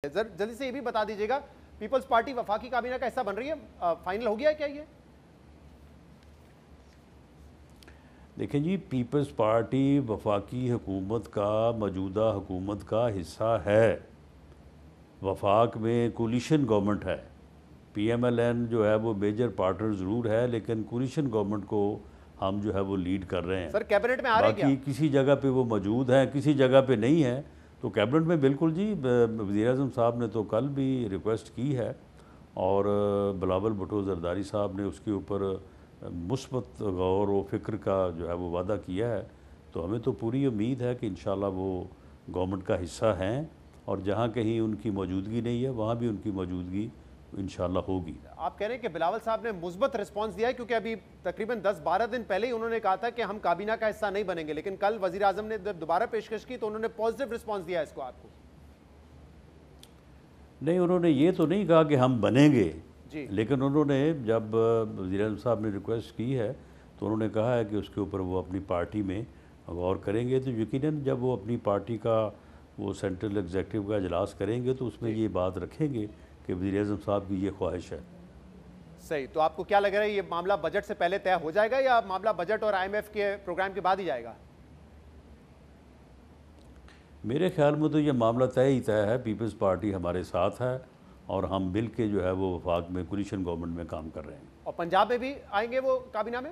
जल्दी से ये भी बता दीजिएगा, पीपल्स पार्टी वफाकी काबीना का हिस्सा बन रही है, फाइनल हो गया है क्या ये? देखें जी, पीपल्स पार्टी वफाकी हुकूमत का मौजूदा हुकूमत का हिस्सा है। वफाक में कोलिशन गवर्नमेंट है। PMLN जो है वो मेजर पार्टनर ज़रूर है, लेकिन कोलिशन गवर्नमेंट को हम जो है वो लीड कर रहे हैं। सर कैबिनेट में आ रहे हैं क्या? बाकी किसी जगह पे वो मौजूद हैं, किसी जगह पे नहीं है। तो कैबिनेट में बिल्कुल जी, वज़ीर-ए-आज़म साहब ने तो कल भी रिक्वेस्ट की है और बिलावल भुट्टो ज़रदारी साहब ने उसके ऊपर मुस्बत गौर व फ़िक्र का जो है वो वादा किया है। तो हमें तो पूरी उम्मीद है कि इंशाल्लाह वो गवर्नमेंट का हिस्सा हैं और जहाँ कहीं उनकी मौजूदगी नहीं है वहाँ भी उनकी मौजूदगी इंशाल्लाह होगी। आप कह रहे हैं कि बिलावल साहब ने मुस्बत रिस्पांस दिया है, क्योंकि अभी तकरीबन 10-12 दिन पहले ही उन्होंने कहा था कि हम काबीना का हिस्सा नहीं बनेंगे, लेकिन कल वजीर आजम ने जब दोबारा पेशकश की तो उन्होंने पॉजिटिव रिस्पांस दिया इसको आपको। नहीं, उन्होंने ये तो नहीं कहा कि हम बनेंगे जी। लेकिन उन्होंने जब वज़ीर-ए-आज़म साहब ने रिक्वेस्ट की है तो उन्होंने कहा है कि उसके ऊपर वो अपनी पार्टी में गौर करेंगे। तो यकीनन जब वो अपनी पार्टी का वो सेंट्रल एग्जीक्यूटिव का इजलास करेंगे तो उसमें ये बात रखेंगे कि वज़ीर-ए-आज़म साहब की ये ख्वाहिश है। सही। तो आपको क्या लग रहा है, ये मामला बजट से पहले तय हो जाएगा या मामला बजट और IMF के प्रोग्राम के बाद ही जाएगा? मेरे ख्याल में तो ये मामला तय ही तय है। पीपल्स पार्टी हमारे साथ है और हम मिल के जो है वो वफाक में कोलिशन गवर्नमेंट में काम कर रहे हैं। और पंजाब में भी आएंगे वो काबीना में?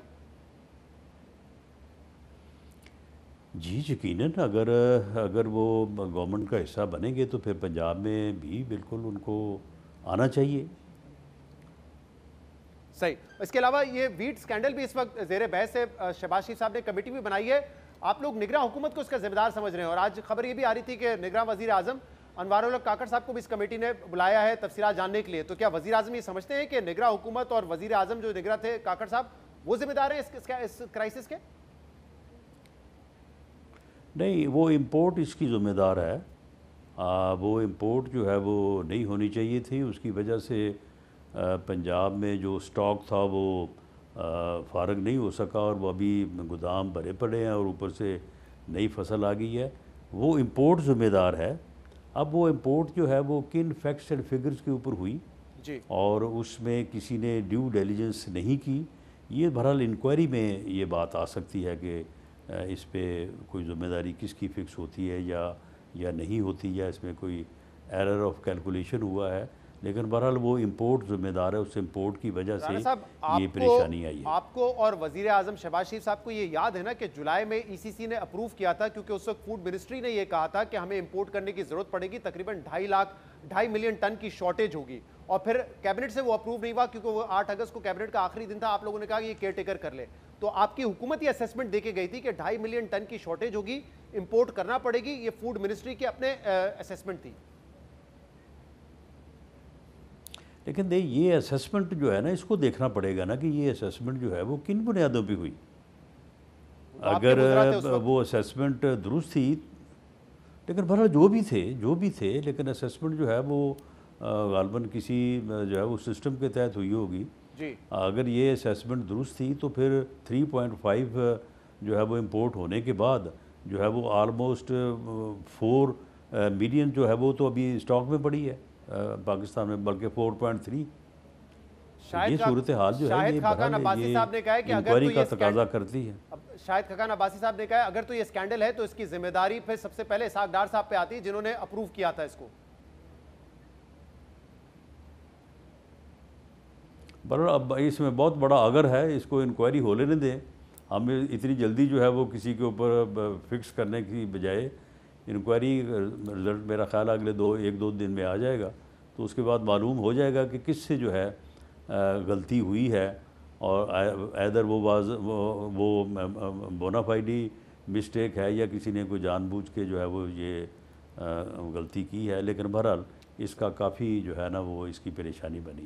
जी यकीनन, अगर वो गवर्नमेंट का हिस्सा बनेंगे तो फिर पंजाब में भी बिल्कुल उनको आना चाहिए। सही। इसके अलावा ये वीट स्कैंडल भी इस वक्त जेर बहस है। शहबाज शरीफ साहब ने कमेटी भी बनाई है, आप लोग निगरान हुकूमत को इसका जिम्मेदार समझ रहे हैं और आज खबर ये भी आ रही थी कि निगरान वजीर आजम अनवारुल हक काकड़ साहब को भी इस कमेटी ने बुलाया है तफसीलात जानने के लिए। तो क्या वजीर आजम ये समझते हैं कि निगरान हुकूमत और वजीर आजम जो निगरान थे काकड़ साहब वो जिम्मेदार हैं इस क्राइसिस के? नहीं, वो इम्पोर्ट इसकी ज़िम्मेदार है। वो इम्पोर्ट जो है वो नहीं होनी चाहिए थी, उसकी वजह से पंजाब में जो स्टॉक था वो फ़ारग नहीं हो सका और वो अभी गोदाम भरे पड़े हैं और ऊपर से नई फसल आ गई है। वो इम्पोर्ट ज़िम्मेदार है। अब वो इम्पोर्ट जो है वो किन फैक्ट्स एंड फिगर्स के ऊपर हुई जी। और उसमें किसी ने ड्यू डिलिजेंस नहीं की, ये बहरहाल इंक्वायरी में ये बात आ सकती है कि इस पे कोई ज़िम्मेदारी किसकी फ़िक्स होती है या नहीं होती, या इसमें कोई एरर ऑफ कैलकुलेशन हुआ है। लेकिन बहरहाल वो इम्पोर्ट ज़िम्मेदार है, उस इम्पोर्ट की वजह से ये परेशानी आई है। आपको और वजीर आजम शहबाज शरीफ साहब को ये याद है ना कि जुलाई में ECC ने अप्रूव किया था, क्योंकि उस वक्त फूड मिनिस्ट्री ने ये कहा था कि हमें इंपोर्ट करने की जरूरत पड़ेगी, तकरीबन 2.5 मिलियन टन की शॉर्टेज होगी। और फिर कैबिनेट से वो अप्रूव नहीं हुआ, क्योंकि वो 8 अगस्त को कैबिनेट का आखिरी दिन था। आप लोगों ने कहा कि ये केयर टेकर कर ले। तो आपकी हुकूमत ये असेसमेंट देके गई थी कि 2.5 मिलियन टन की शॉर्टेज होगी, इंपोर्ट करना पड़ेगी। ये फूड मिनिस्ट्री की अपने असेसमेंट थी। लेकिन ये असेसमेंट जो है ना, इसको देखना पड़ेगा ना कि ये असेसमेंट जो है वो किन बुनियादों पे हुई। अगर वो असेसमेंट दुरुस्त थी, लेकिन बहरहाल जो भी थे लेकिन असेसमेंट जो है वो गालबन किसी जो है वो सिस्टम के तहत हुई होगी जी। अगर ये असेसमेंट दुरुस्त थी तो फिर 3.5 जो है वो इम्पोर्ट होने के बाद जो है वो आलमोस्ट 4 मिलियन जो है वो तो अभी स्टॉक में पड़ी है पाकिस्तान में, बल्कि 4.3। ये सूरत हाल जो है ये इंक्वायरी का तकाजा करती है। शाहिद खकान अब्बासी साहब ने कहा अगर तो ये स्कैंडल है तो इसकी जिम्मेदारी फिर सबसे पहले इसहाक डार साहब पे आती है, जिन्होंने अप्रूव किया था इसको। पर अब इसमें बहुत बड़ा अगर है, इसको इंक्वायरी हो लेने दें। हम इतनी जल्दी जो है वो किसी के ऊपर फिक्स करने की बजाय इंक्वायरी रिजल्ट मेरा ख्याल अगले 1-2 दिन में आ जाएगा, तो उसके बाद मालूम हो जाएगा कि किससे जो है गलती हुई है और ऐदर वो बोनाफाइडी मिस्टेक है या किसी ने कोई जानबूझ के जो है वो ये गलती की है। लेकिन बहरहाल इसका काफ़ी जो है ना वो इसकी परेशानी बनी।